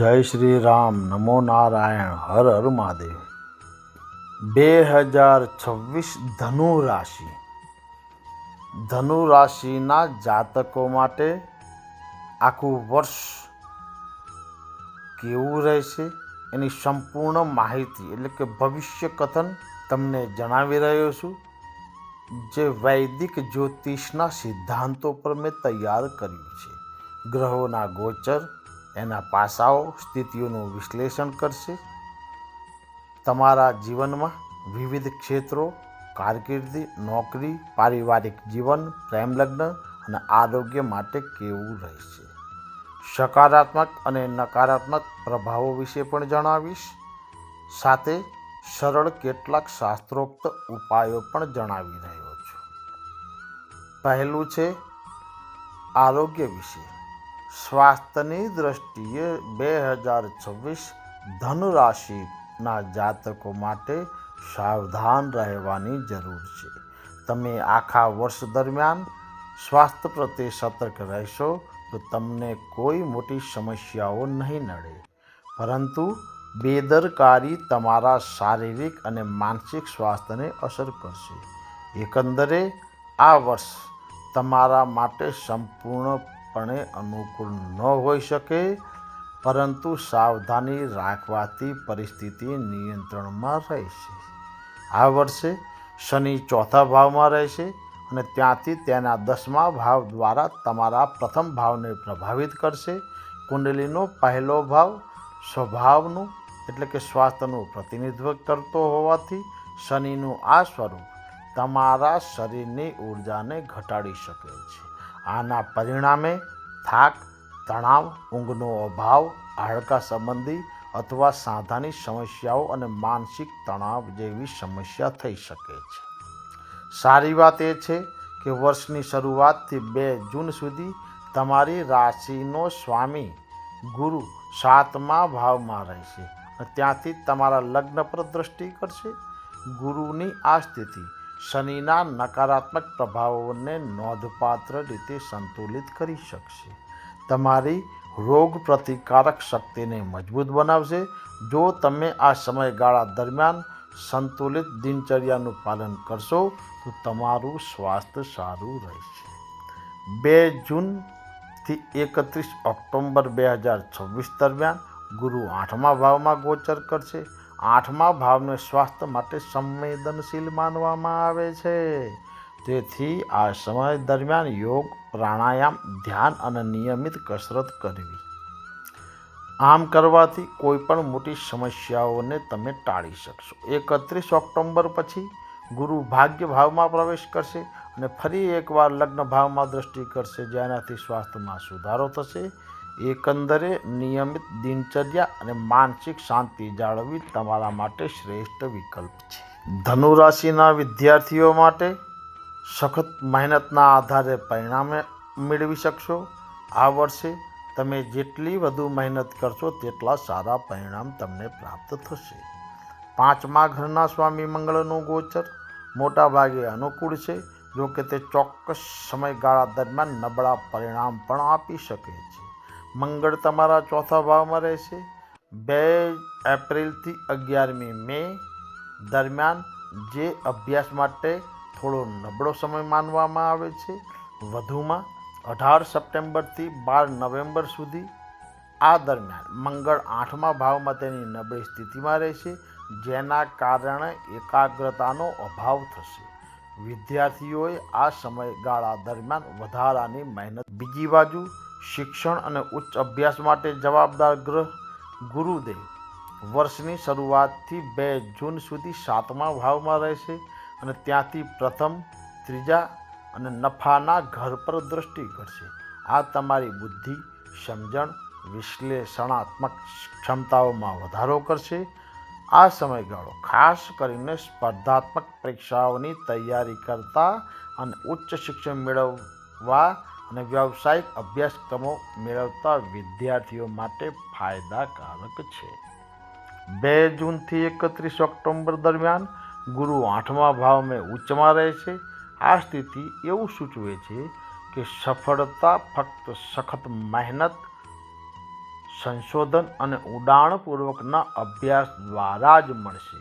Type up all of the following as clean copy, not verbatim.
જય શ્રી રામ, નમો નારાયણ, હર હર મહાદેવ. 2026 ધનુ રાશિ. ધનુ રાશિના જાતકો માટે આખું વર્ષ કેવું રહેશે એની સંપૂર્ણ માહિતી એટલે કે ભવિષ્ય કથન તમને જણાવી રહ્યો છું, જે વૈદિક જ્યોતિષના સિદ્ધાંતો પર મેં તૈયાર કર્યું છે. ગ્રહોના ગોચર, એના પાસાઓ, સ્થિતિઓનું વિશ્લેષણ કરશે. તમારા જીવનમાં વિવિધ ક્ષેત્રો, કારકિર્દી, નોકરી, પારિવારિક જીવન, પ્રેમ લગ્ન અને આરોગ્ય માટે કેવું રહેશે. સકારાત્મક અને નકારાત્મક પ્રભાવો વિશે પણ જણાવીશ. સાથે સરળ કેટલાક શાસ્ત્રોક્ત ઉપાયો પણ જણાવી રહ્યો છું. પહેલું છે આરોગ્ય વિશે. સ્વાસ્થ્યની દ્રષ્ટિએ 2026 ધનુ રાશિના જાતકો માટે સાવધાન રહેવાની જરૂર છે. તમે આખા વર્ષ દરમિયાન સ્વાસ્થ્ય પ્રત્યે સતર્ક રહેશો તો તમને કોઈ મોટી સમસ્યાઓ નહીં નડે, પરંતુ બેદરકારી તમારા શારીરિક અને માનસિક સ્વાસ્થ્યને અસર કરશે. એકંદરે આ વર્ષ તમારા માટે સંપૂર્ણપણે અનુકૂળ ન હોઈ શકે, પરંતુ સાવધાની રાખવાથી પરિસ્થિતિ નિયંત્રણમાં રહેશે. આ વર્ષે શનિ ચોથા ભાવમાં રહેશે અને ત્યાંથી તેના 10મા ભાવ દ્વારા તમારા પ્રથમ ભાવને પ્રભાવિત કરશે. કુંડલીનો પહેલો ભાવ સ્વભાવનું એટલે કે સ્વાસ્થ્યનું પ્રતિનિધિત્વ કરતો હોવાથી શનિનું આ સ્વરૂપ તમારા શરીરની ઉર્જાને ઘટાડી શકે છે. આના પરિણામે થાક, તણાવ, ઊંઘનો અભાવ, હાડકા સંબંધી અથવા સાંધાની સમસ્યાઓ અને માનસિક તણાવ જેવી સમસ્યા થઈ શકે છે. સારી વાત એ છે કે વર્ષની શરૂઆતથી 2 જૂન સુધી તમારી રાશિનો સ્વામી ગુરુ 7મા ભાવમાં રહેશે અને ત્યાંથી તમારા લગ્ન પર દ્રષ્ટિ કરશે. ગુરુની આ સ્થિતિ શનિના નકારાત્મક પ્રભાવોને નોંધપાત્ર રીતે સંતુલિત કરી શકશે. તમારી રોગ પ્રતિકારક શક્તિને મજબૂત બનાવશે. જો તમે આ સમયગાળા દરમિયાન સંતુલિત દિનચર્યાનું પાલન કરશો તો તમારું સ્વાસ્થ્ય સારું રહેશે. 2 જૂનથી 31 ઓક્ટોબર 2026 દરમિયાન ગુરુ 8મા ભાવમાં ગોચર કરશે. 8મા ભાવને સ્વાસ્થ્ય માટે સંવેદનશીલ માનવામાં આવે છે. તેથી આ સમય દરમિયાન યોગ, પ્રાણાયામ, ધ્યાન અને નિયમિત કસરત કરવી. આમ કરવાથી કોઈ પણ મોટી સમસ્યાઓને તમે ટાળી શકશો. 31 ઓક્ટોબર પછી ગુરુ ભાગ્ય ભાવમાં પ્રવેશ કરશે અને ફરી એકવાર લગ્ન ભાવમાં દ્રષ્ટિ કરશે, જેનાથી સ્વાસ્થ્યમાં સુધારો થશે. એકંદરે નિયમિત દિનચર્યા અને માનસિક શાંતિ જાળવવી તમારા માટે શ્રેષ્ઠ વિકલ્પ છે. ધનુ રાશિના વિદ્યાર્થીઓ માટે સખત મહેનતના આધારે પરિણામ મેળવી શકશો. આ વર્ષે તમે જેટલી વધુ મહેનત કરશો તેટલા સારા પરિણામ તમને પ્રાપ્ત થશે. 5મા ઘરના સ્વામી મંગળનું ગોચર મોટાભાગે અનુકૂળ છે, જો કે તે ચોક્કસ સમયગાળા દરમિયાન નબળા પરિણામ પણ આપી શકે છે. મંગળ તમારા ચોથા ભાવમાં રહેશે. 2 એપ્રિલથી 11મી મે દરમિયાન, જે અભ્યાસ માટે થોડો નબળો સમય માનવામાં આવે છે. વધુમાં 18 સપ્ટેમ્બરથી 12 નવેમ્બર સુધી આ દરમિયાન મંગળ 8મા ભાવમાં તેની નબળી સ્થિતિમાં રહેશે, જેના કારણે એકાગ્રતાનો અભાવ થશે. વિદ્યાર્થીઓએ આ સમયગાળા દરમિયાન વધારાની મહેનત. બીજી બાજુ શિક્ષણ અને ઉચ્ચ અભ્યાસ માટે જવાબદાર ગ્રહ ગુરુદેવ વર્ષની શરૂઆતથી 2 જૂન સુધી 7મા ભાવમાં રહેશે અને ત્યાંથી પ્રથમ, ત્રીજા અને નફાના ઘર પર દ્રષ્ટિ કરશે. આ તમારી બુદ્ધિ, સમજણ, વિશ્લેષણાત્મક ક્ષમતાઓમાં વધારો કરશે. આ સમયગાળો ખાસ કરીને સ્પર્ધાત્મક પરીક્ષાઓની તૈયારી કરતા અને ઉચ્ચ શિક્ષણ મેળવવા અને વ્યાવસાયિક અભ્યાસક્રમો મેળવતા વિદ્યાર્થીઓ માટે ફાયદાકારક છે. 2 જૂનથી 31 ઓક્ટોબર દરમિયાન ગુરુ 8મા ભાવમાં ઉચ્ચમાં રહેશે. આ સ્થિતિ એવું સૂચવે છે કે સફળતા ફક્ત સખત મહેનત, સંશોધન અને ઊંડાણપૂર્વકના અભ્યાસ દ્વારા જ મળશે.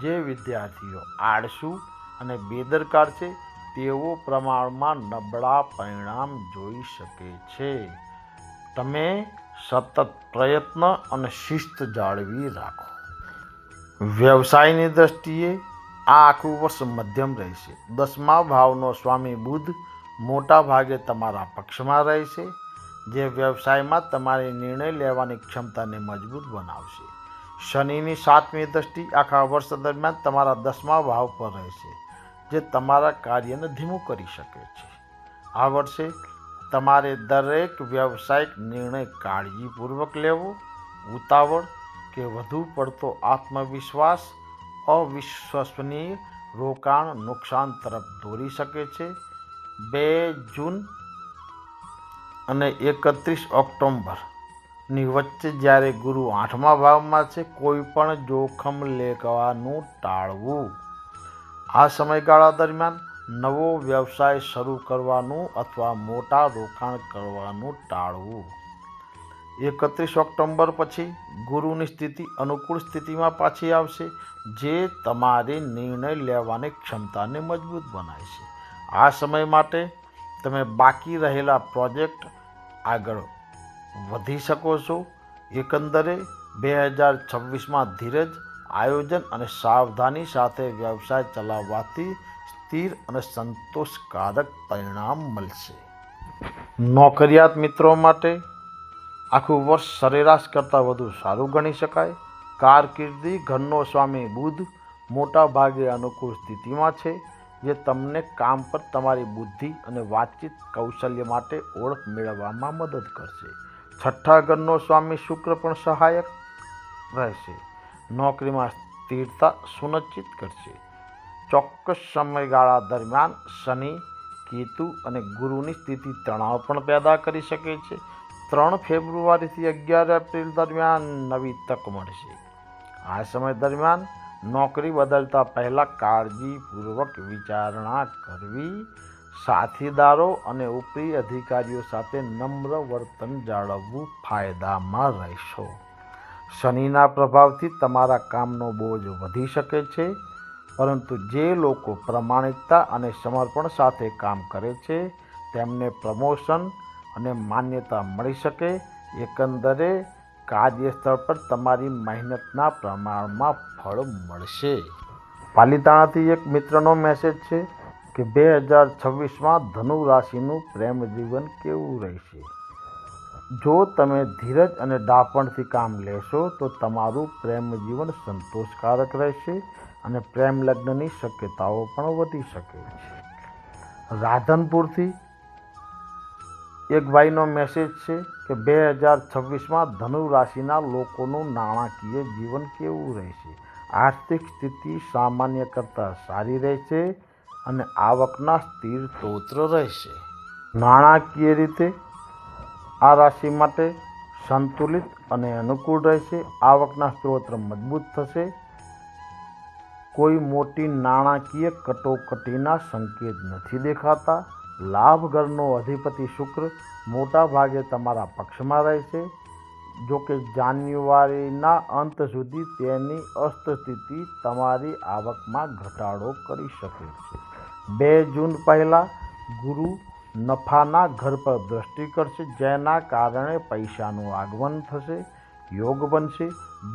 જે વિદ્યાર્થીઓ આળસુ અને બેદરકાર છે તેઓ પ્રમાણમાં નબળા પરિણામ જોઈ શકે છે. તમે સતત પ્રયત્ન અને શિસ્ત જાળવી રાખો. વ્યવસાયની દ્રષ્ટિએ આ આખું વર્ષ મધ્યમ રહેશે. 10મા ભાવનો સ્વામી બુધ મોટા ભાગે તમારા પક્ષમાં રહેશે, જે વ્યવસાયમાં તમારી નિર્ણય લેવાની ક્ષમતાને મજબૂત બનાવશે. શનિની 7મી દ્રષ્ટિ આખા વર્ષ દરમિયાન તમારા 10મા ભાવ પર રહેશે, જે તમારા કાર્યને ધીમું કરી શકે છે. આ વર્ષે તમારે દરેક વ્યવસાયિક નિર્ણય કાળજીપૂર્વક લેવો. ઉતાવળ કે વધુ પડતો આત્મવિશ્વાસ અવિશ્વસનીય રોકાણ નુકસાન તરફ દોરી શકે છે. 2 જૂન અને 31 ઓક્ટોબરની વચ્ચે જ્યારે ગુરુ 8મા ભાવમાં છે, કોઈ પણ જોખમ લેવાનું ટાળવું. આ સમયગાળા દરમિયાન નવો વ્યવસાય શરૂ કરવાનું અથવા મોટા રોકાણ કરવાનું ટાળવું. 31 ઓક્ટોબર પછી ગુરુની સ્થિતિ અનુકૂળ સ્થિતિમાં પાછી આવશે, જે તમારી નિર્ણય લેવાની ક્ષમતાને મજબૂત બનાવશે. આ સમય માટે તમે બાકી રહેલા પ્રોજેક્ટ આગળ વધી શકો છો. એકંદરે 2026માં ધીરજ, આયોજન અને સાવધાની સાથે વ્યવસાય ચલાવવાથી સ્થિર અને સંતોષકારક પરિણામ મળશે. નોકરિયાત મિત્રો માટે આખું વર્ષ સરેરાશ કરતાં વધુ સારું ગણી શકાય. કારકિર્દી ઘરનો સ્વામી બુધ મોટા ભાગે અનુકૂળ સ્થિતિમાં છે, જે તમને કામ પર તમારી બુદ્ધિ અને વાતચીત કૌશલ્ય માટે ઓળખ મેળવવામાં મદદ કરશે. 6ઠ્ઠા ઘરનો સ્વામી શુક્ર પણ સહાયક રહેશે. નોકરીમાં સ્થિરતા સુનિશ્ચિત કરશે. ચોક્કસ સમયગાળા દરમિયાન શનિ, કેતુ અને ગુરુની સ્થિતિ તણાવ પણ પેદા કરી શકે છે. 3 ફેબ્રુઆરીથી 11 એપ્રિલ દરમિયાન નવી તક મળશે. આ સમય દરમિયાન નોકરી બદલતા પહેલાં કાળજીપૂર્વક વિચારણા કરવી. સાથીદારો અને ઉપરી અધિકારીઓ સાથે નમ્ર વર્તન જાળવવું ફાયદામાં રહેશો. શનિના પ્રભાવથી તમારા કામનો બોજ વધી શકે છે, પરંતુ જે લોકો પ્રામાણિકતા અને સમર્પણ સાથે કામ કરે છે તેમને પ્રમોશન અને માન્યતા મળી શકે. એકંદરે કાર્યસ્થળ પર તમારી મહેનતના પ્રમાણમાં ફળ મળશે. પાલિતાણાથી એક મિત્રનો મેસેજ છે કે 2026માં ધનુ રાશિનું પ્રેમ જીવન કેવું રહેશે. જો તમે ધીરજ અને ડાપણથી કામ લેશો તો તમારું પ્રેમ જીવન સંતોષકારક રહેશે અને પ્રેમ લગ્નની શક્યતાઓ પણ વધી શકે છે. રાધનપુરથી એક ભાઈનો મેસેજ છે કે 2026માં ધનુ રાશિના લોકોનું નાણાકીય જીવન કેવું રહેશે. આર્થિક સ્થિતિ સામાન્ય કરતાં સારી રહેશે અને આવકના સ્થિર સ્ત્રોત રહેશે. નાણાકીય રીતે આ રાશિ માટે સંતુલિત અને અનુકૂળ રહેશે. આવકના સ્ત્રોત મજબૂત થશે. કોઈ મોટી નાણાકીય કટોકટીના સંકેત નથી દેખાતા. લાભ ઘરનો અધિપતિ શુક્ર મોટા ભાગે તમારા પક્ષમાં રહેશે. જો કે જાન્યુઆરીના અંત સુધી તેની અસ્ત સ્થિતિ તમારી આવકમાં ઘટાડો કરી શકે છે. 2 જૂન પહેલાં ગુરુ નફાના ઘર પર દ્રષ્ટિ કરશે, જેના કારણે પૈસાનું આગમન થશે, યોગ બનશે.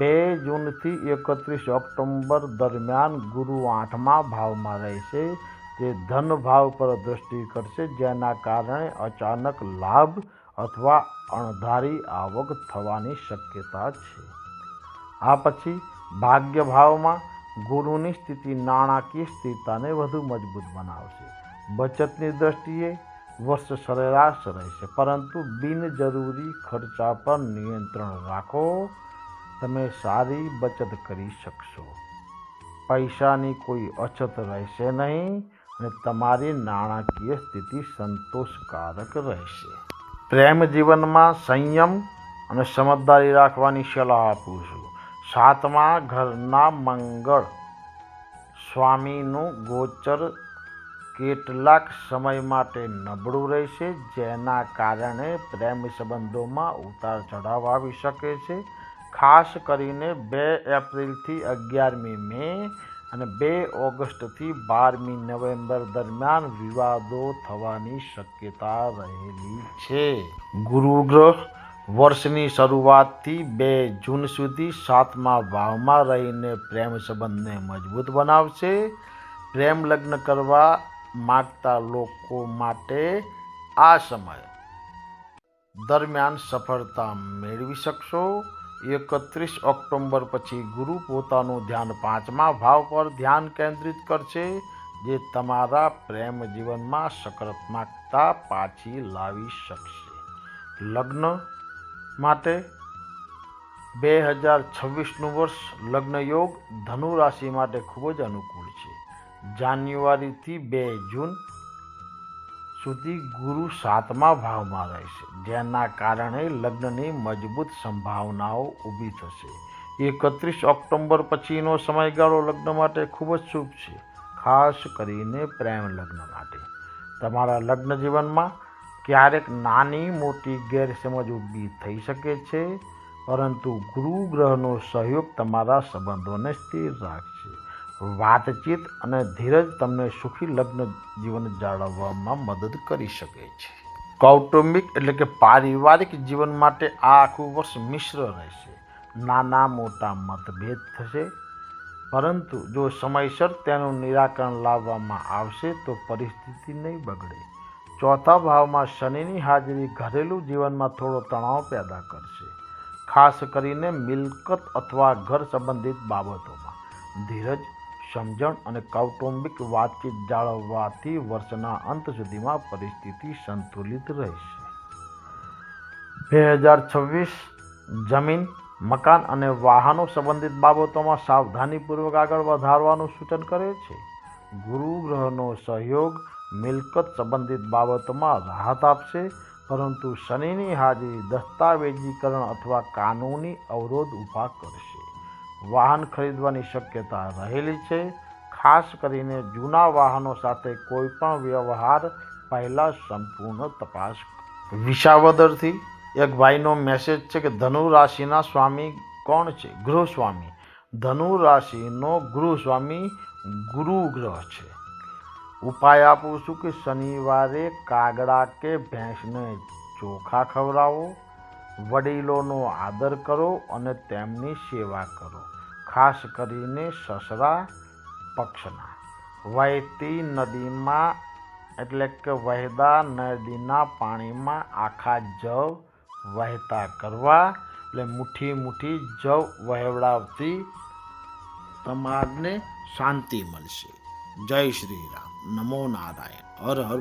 2 જૂનથી 31 ઓક્ટોબર દરમિયાન ગુરુ 8મા ભાવમાં રહેશે, જે ધન ભાવ પર દ્રષ્ટિ કરશે, જેના કારણે અચાનક લાભ અથવા અણધારી આવક થવાની શક્યતા છે. આ પછી ભાગ્ય ભાવમાં ગુરુની સ્થિતિ નાણાકીય સ્થિરતાને વધુ મજબૂત બનાવશે. બચતની દ્રષ્ટિએ વર્ષ સરેરાશ રહેશે, પરંતુ બિનજરૂરી ખર્ચા પર નિયંત્રણ રાખો. તમે સારી બચત કરી શકશો. પૈસાની કોઈ અછત રહેશે નહીં અને તમારી નાણાકીય સ્થિતિ સંતોષકારક રહેશે. પ્રેમ જીવનમાં સંયમ અને સમજદારી રાખવાની સલાહ આપું છું. 7મા ઘરના મંગળ સ્વામીનું ગોચર કેટલાક સમય માટે નબળું રહેશે, જેના કારણે પ્રેમ સંબંધોમાં ઉતાર ચઢાવ આવી શકે છે. ખાસ કરીને 2 એપ્રિલથી 11મી મે અને 2 ઓગસ્ટથી 12મી નવેમ્બર દરમિયાન વિવાદો થવાની શક્યતા રહેલી છે. ગુરુ ગ્રહ વર્ષની શરૂઆતથી 2 જૂન સુધી 7મા ભાવમાં રહીને પ્રેમ સંબંધને મજબૂત બનાવશે. પ્રેમ લગ્ન કરવા માગતા લોકો માટે આ સમય દરમિયાન સફળતા મેળવી શકશો. 31 ઓક્ટોબર પછી ગુરુ પોતાનું ધ્યાન 5મા ભાવ પર ધ્યાન કેન્દ્રિત કરશે, જે તમારા પ્રેમ જીવનમાં સકારાત્મકતા પાછી લાવી શકશે. લગ્ન માટે 2026નું વર્ષ લગ્ન યોગ ધનુ રાશિ માટે ખૂબ જ અનુકૂળ છે. જાન્યુઆરીથી 2 જૂન સુધી ગુરુ 7મા ભાવમાં રહેશે, જેના કારણે લગ્નની મજબૂત સંભાવનાઓ ઊભી થશે. 31 ઓક્ટોબર પછીનો સમયગાળો લગ્ન માટે ખૂબ જ શુભ છે, ખાસ કરીને પ્રેમ લગ્ન માટે. તમારા લગ્ન જીવનમાં ક્યારેક નાની મોટી ગેરસમજ ઊભી થઈ શકે છે, પરંતુ ગુરુ ગ્રહનો સહયોગ તમારા સંબંધોને સ્થિર રાખશે. વાતચીત અને ધીરજ તમને સુખી લગ્ન જીવન જાળવવામાં મદદ કરી શકે છે. કૌટુંબિક એટલે કે પારિવારિક જીવન માટે આ આખું વર્ષ મિશ્ર રહેશે. નાના મોટા મતભેદ થશે, પરંતુ જો સમયસર તેનું નિરાકરણ લાવવામાં આવશે તો પરિસ્થિતિ નહીં બગડે. 4થા ભાવમાં શનિની હાજરી ઘરેલું જીવનમાં થોડો તણાવ પેદા કરશે, ખાસ કરીને મિલકત અથવા ઘર સંબંધિત બાબતોમાં. ધીરજ, સમજણ અને કૌટુંબિક વાતચીત જાળવવાથી વર્ષના અંત સુધીમાં પરિસ્થિતિ સંતુલિત રહેશે. 2026 જમીન, મકાન અને વાહનો સંબંધિત બાબતોમાં સાવધાનીપૂર્વક આગળ વધારવાનું સૂચન કરે છે. ગુરુ ગ્રહનો સહયોગ મિલકત સંબંધિત બાબતોમાં રાહત આપશે, પરંતુ શનિની હાજરી દસ્તાવેજીકરણ અથવા કાનૂની અવરોધ ઊભા કરશે. વાહન ખરીદવાની શક્યતા રહેલી છે, ખાસ કરીને જૂના વાહનો સાથે કોઈપણ વ્યવહાર પહેલા સંપૂર્ણ તપાસ. વિસાવદરથી એક ભાઈનો મેસેજ છે કે ધનુ રાશિના સ્વામી કોણ છે? ગૃહ સ્વામી. ધનુ રાશિનો ગૃહ સ્વામી ગુરુ ગ્રહ છે. ઉપાય આપું છું કે શનિવારે કાગડા કે ભેંસને ચોખા ખવડાવો, વડીલોનો આદર કરો અને તેમની સેવા કરો, ખાસ કરીને સસરા પક્ષના. વહેતી નદીમાં એટલે કે વહેતા નદીના પાણીમાં આખા જવ વહેતા કરવા, એટલે મુઠ્ઠી જવ વહેવડાવતી તમારને શાંતિ મળશે. જય શ્રી રામ. નમો નારાયણ. હર હર